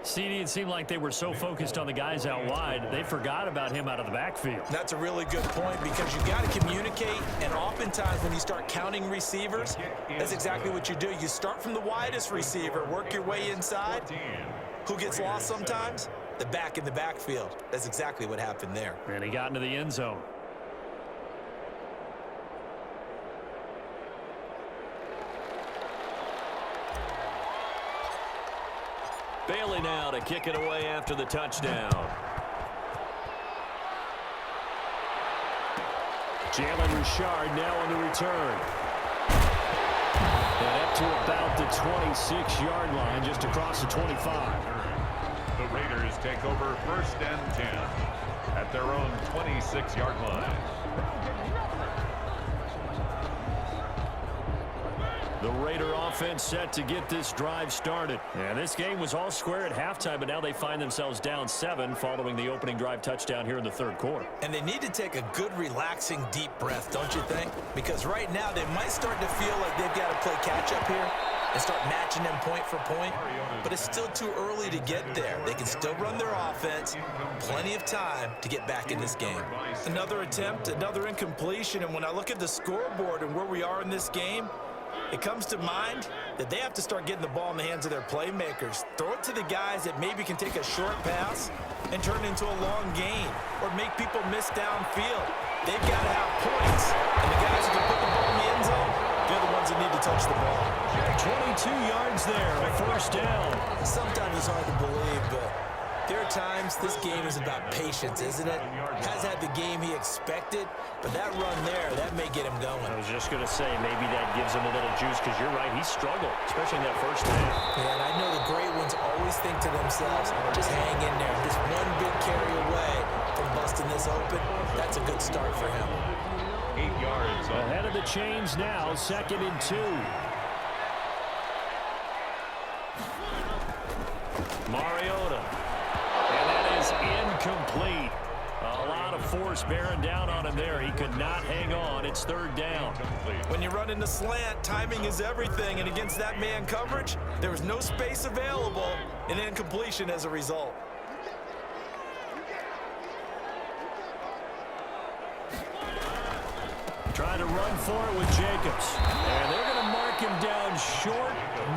CD, it seemed like they were so focused on the guys out wide, they forgot about him out of the backfield. That's a really good point because you got to communicate, and oftentimes when you start counting receivers, that's exactly what you do. You start from the widest receiver, work your way inside. Who gets lost sometimes? The back in the backfield. That's exactly what happened there. And he got into the end zone. Bailey now to kick it away after the touchdown. Jalen Richard now on the return. And up to about the 26-yard line, just across the 25. The Raiders take over 1st and 10 at their own 26-yard line. The Raider offense set to get this drive started. And this game was all square at halftime, but now they find themselves down 7 following the opening drive touchdown here in the third quarter. And they need to take a good, relaxing, deep breath, don't you think? Because right now they might start to feel like they've got to play catch-up here and start matching them point for point. But it's still too early to get there. They can still run their offense. Plenty of time to get back in this game. Another attempt, another incompletion. And when I look at the scoreboard and where we are in this game, it comes to mind that they have to start getting the ball in the hands of their playmakers. Throw it to the guys that maybe can take a short pass and turn it into a long gain or make people miss downfield. They've got to have points. And the guys who can put the ball in the end zone, they're the ones that need to touch the ball. 22 yards there, a first down. Sometimes it's hard to believe, but there are times this game is about patience, isn't it? Has had the game he expected, but that run there, that may get him going. I was just going to say, maybe that gives him a little juice because you're right, he struggled, especially in that first half. Yeah, and I know the great ones always think to themselves, just hang in there. Just one big carry away from busting this open. That's a good start for him. 8 yards. Ahead of the chains now, 2nd and 2. Mariota. And that is incomplete. A lot of force bearing down on him there. He could not hang on. It's 3rd down. When you run in the slant, timing is everything. And against that man coverage, there was no space available, and incompletion as a result. Trying to run for it with Jacobs. And they're going to mark him down short,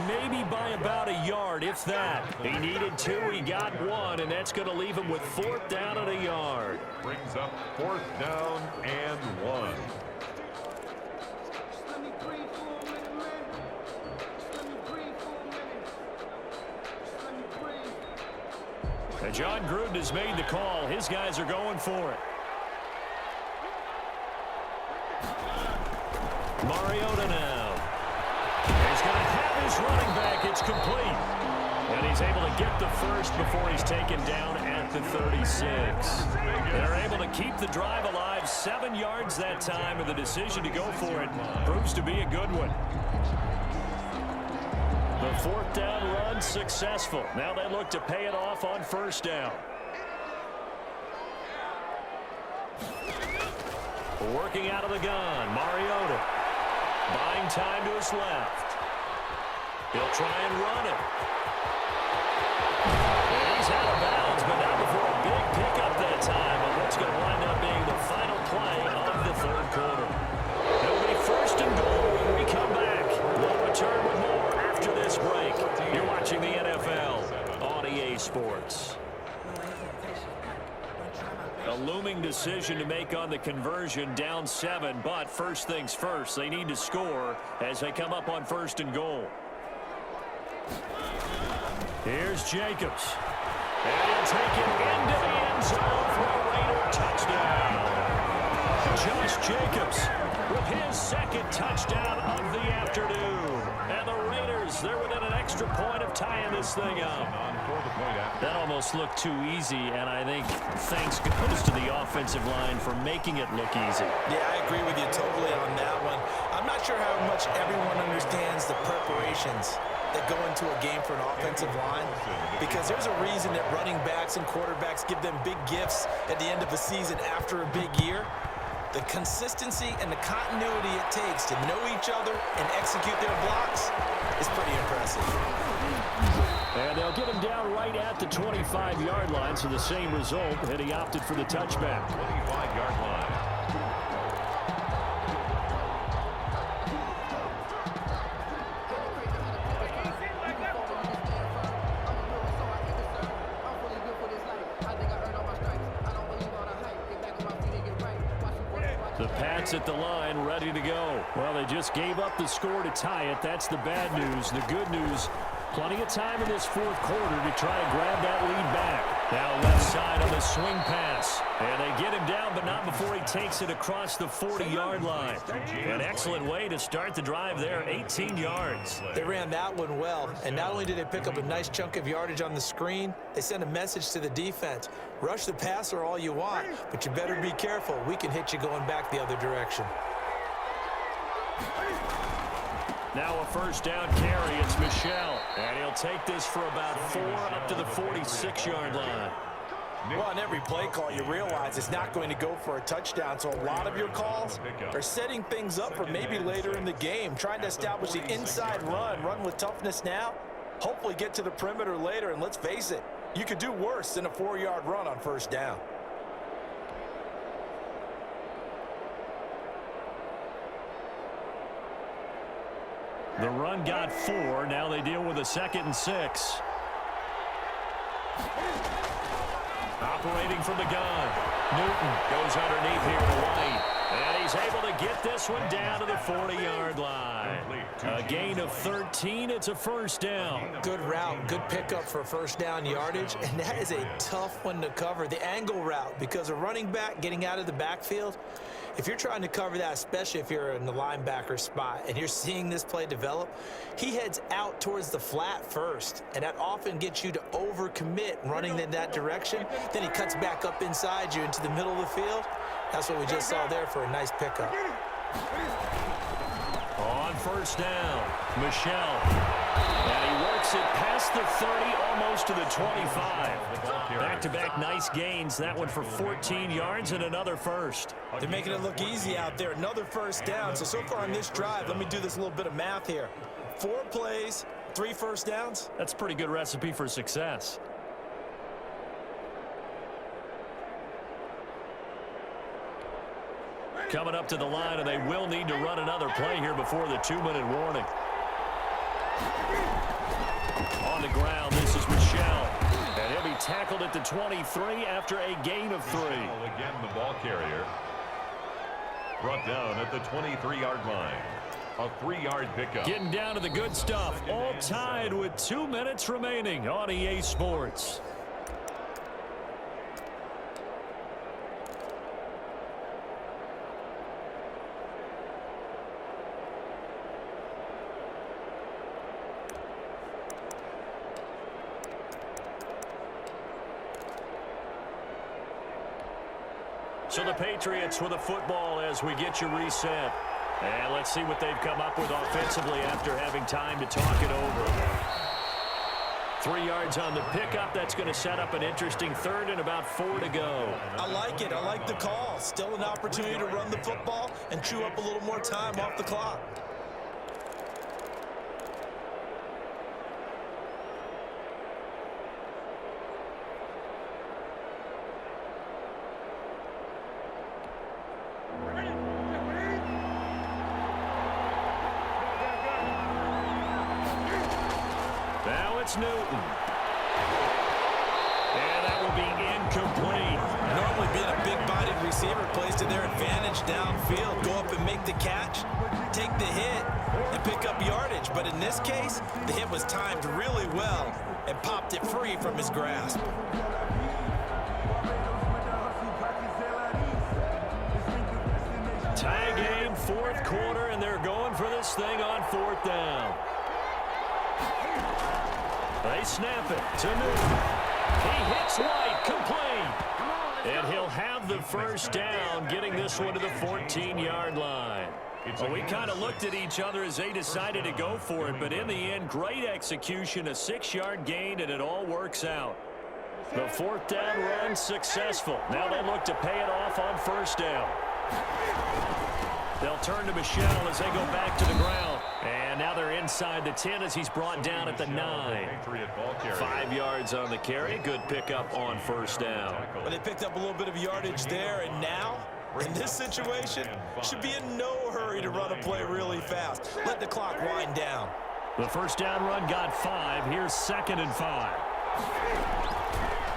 maybe by about a yard, if that. He needed 2, he got 1, and that's going to leave him with 4th down and a yard. Brings up 4th down and 1. And John Gruden has made the call. His guys are going for it. Mariota now. He's going to have his running back. It's complete. And he's able to get the first before he's taken down at the 36. They're able to keep the drive alive. 7 yards that time, and the decision to go for it proves to be a good one. The 4th down run successful. Now they look to pay it off on 1st down. Working out of the gun, Mariota. Buying time to his left. He'll try and run it. And he's out of bounds, but not before a big pickup that time. And what's going to wind up being the final play of the 3rd quarter. It'll be 1st and goal when we come back. We'll return with more after this break. You're watching the NFL on EA Sports. A looming decision to make on the conversion, down 7, but first things first, they need to score as they come up on 1st and goal. Here's Jacobs. And he'll take it into the end zone for a Raider touchdown. Josh Jacobs with his 2nd touchdown of the afternoon. And the Raiders, they're within an extra point of tying this thing up. That almost looked too easy, and I think thanks goes to the offensive line for making it look easy. Yeah, I agree with you totally on that one. I'm not sure how much everyone understands the preparations that go into a game for an offensive line, because there's a reason that running backs and quarterbacks give them big gifts at the end of the season after a big year. The consistency and the continuity it takes to know each other and execute their blocks is pretty impressive. And they'll get him down down right at the 25-yard line, so the same result, and he opted for the touchback. 25-yard line. The Pats at the line, ready to go. Well, they just gave up the score to tie it. That's the bad news. The good news, plenty of time in this fourth quarter to try to grab that lead back. Now left side on the swing pass. And they get him down, but not before he takes it across the 40-yard line. An excellent way to start the drive there, 18 yards. They ran that one well, and not only did they pick up a nice chunk of yardage on the screen, they sent a message to the defense. Rush the passer all you want, but you better be careful. We can hit you going back the other direction. Now a first down carry. It's Michel. And he'll take this for about 4 up to the 46-yard line. Well, on every play call, you realize it's not going to go for a touchdown, so a lot of your calls are setting things up for maybe later in the game, trying to establish the inside run with toughness now, hopefully get to the perimeter later, and let's face it, you could do worse than a 4-yard run on first down. The run got 4. Now they deal with a 2nd and 6. Operating from the gun. Newton goes underneath here to White. And he's able to get this one down to the 40-yard line. A gain of 13. It's a first down. Good route, good pickup for first down yardage, and that is a tough one to cover. The angle route, because a running back getting out of the backfield, if you're trying to cover that, especially if you're in the linebacker spot and you're seeing this play develop, he heads out towards the flat first, and that often gets you to overcommit running in that direction. Then he cuts back up inside you into the middle of the field. That's what we just saw there for a nice pickup. On first down, Michel. And he works it past the 30, almost to the 25. Back-to-back nice gains. That one for 14 yards and another first. They're making it look easy out there. Another first down. So far on this drive, let me do this little bit of math here. 4 plays, 3 first downs. That's a pretty good recipe for success. Coming up to the line, and they will need to run another play here before the 2-minute warning. On the ground, this is Michel. And he'll be tackled at the 23 after a gain of 3. Again, the ball carrier brought down at the 23-yard line. A 3-yard pickup. Getting down to the good stuff. All tied with 2 minutes remaining on EA Sports. So the Patriots with a football as we get you reset. And let's see what they've come up with offensively after having time to talk it over. 3 yards on the pickup. That's going to set up an interesting third and about 4 to go. I like it. I like the call. Still an opportunity to run the football and chew up a little more time off the clock. It's Newton. And that will be incomplete. Normally being a big-bodied receiver plays to their advantage downfield. Go up and make the catch, take the hit, and pick up yardage. But in this case, the hit was timed really well and popped it free from his grasp. Tie game, 4th quarter, and they're going for this thing on 4th down. They snap it to Newton. He hits White, complete. And he'll have the first down, getting this one to the 14-yard line. Well, we kind of looked at each other as they decided to go for it, but in the end, great execution, a 6-yard gain, and it all works out. The 4th down run successful. Now they look to pay it off on first down. They'll turn to Michelle as they go back to the ground. And now they're inside the 10 as he's brought down at the 9. 5 yards on the carry. Good pickup on first down. Well, they picked up a little bit of yardage there, and now, in this situation, should be in no hurry to run a play really fast. Let the clock wind down. The first down run got 5. Here's 2nd and 5.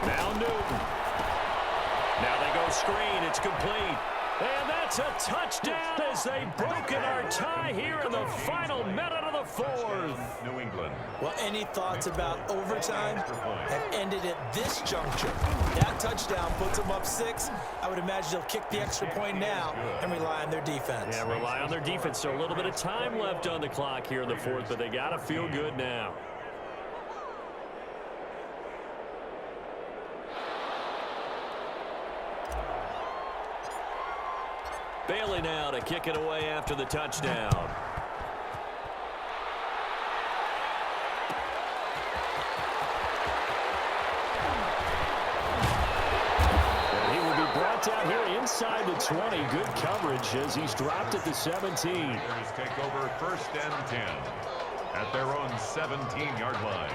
Now Newton. Now they go screen. It's complete. And that's a touchdown as they've broken our tie here in the final minute of the 4th. New England. Well, any thoughts about overtime have ended at this juncture. That touchdown puts them up 6. I would imagine they'll kick the extra point now and rely on their defense. Yeah, rely on their defense. So a little bit of time left on the clock here in the 4th, but they got to feel good now. Bailey now to kick it away after the touchdown. And he will be brought down here inside the 20. Good coverage as he's dropped at the 17. Bears take over 1st and 10 at their own 17-yard line.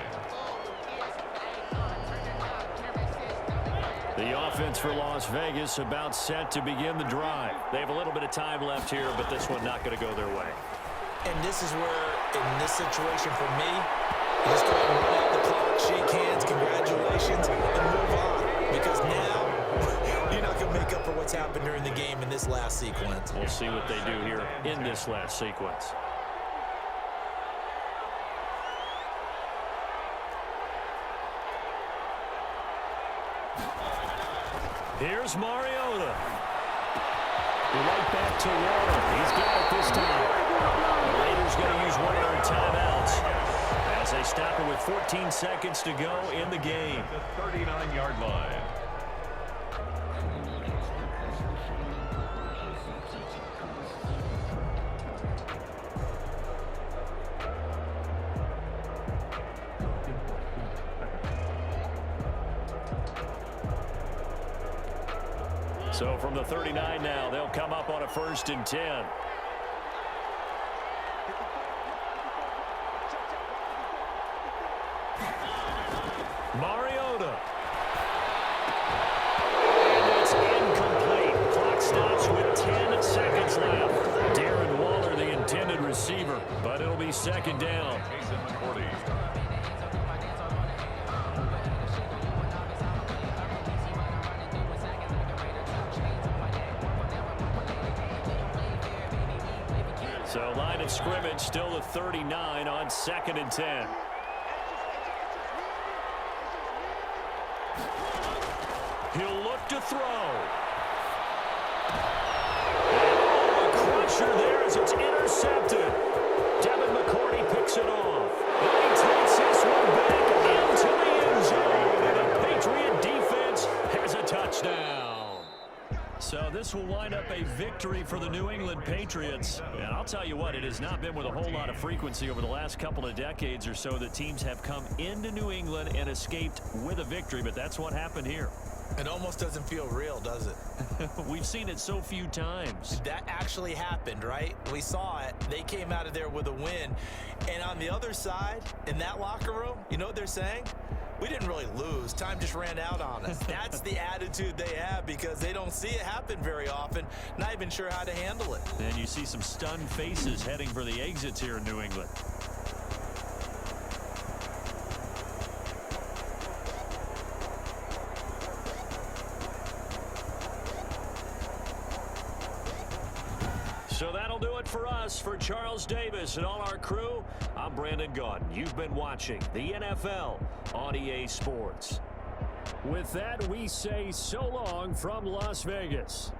The offense for Las Vegas about set to begin the drive. They have a little bit of time left here, but this one not going to go their way. And this is where, in this situation for me, you just go ahead and run out the clock, shake hands, congratulations, and move on. Because now, you're not going to make up for what's happened during the game in this last sequence. We'll see what they do here in this last sequence. Here's Mariota. Right back to Waller. He's got it this time. The Raiders going to use one of their timeouts as they stop it with 14 seconds to go in the game. The 39-yard line. So from the 39 now, they'll come up on a 1st and 10. Mariota. And it's incomplete. Clock stops with 10 seconds left. Darren Waller, the intended receiver, but it'll be 2nd down. So line of scrimmage still the 39 on 2nd and 10. He'll look to throw. Oh, a crusher there as it's intercepted. Devin McCourty picks it off. And he takes this one back into the end zone. And the Patriot defense has a touchdown. So this will wind up a victory for the New England Patriots. And I'll tell you what, it has not been with a whole lot of frequency over the last couple of decades or so that teams have come into New England and escaped with a victory. But that's what happened here. It almost doesn't feel real, does it? We've seen it so few times. That actually happened, right? We saw it. They came out of there with a win. And on the other side, in that locker room, you know what they're saying? We didn't really lose. Time just ran out on us. That's the attitude they have because they don't see it happen very often. Not even sure how to handle it. And you see some stunned faces heading for the exits here in New England. So that'll do it for us. For Charles Davis and all our crew, I'm Brandon Gaudin. You've been watching the NFL on EA Sports. With that, we say so long from Las Vegas.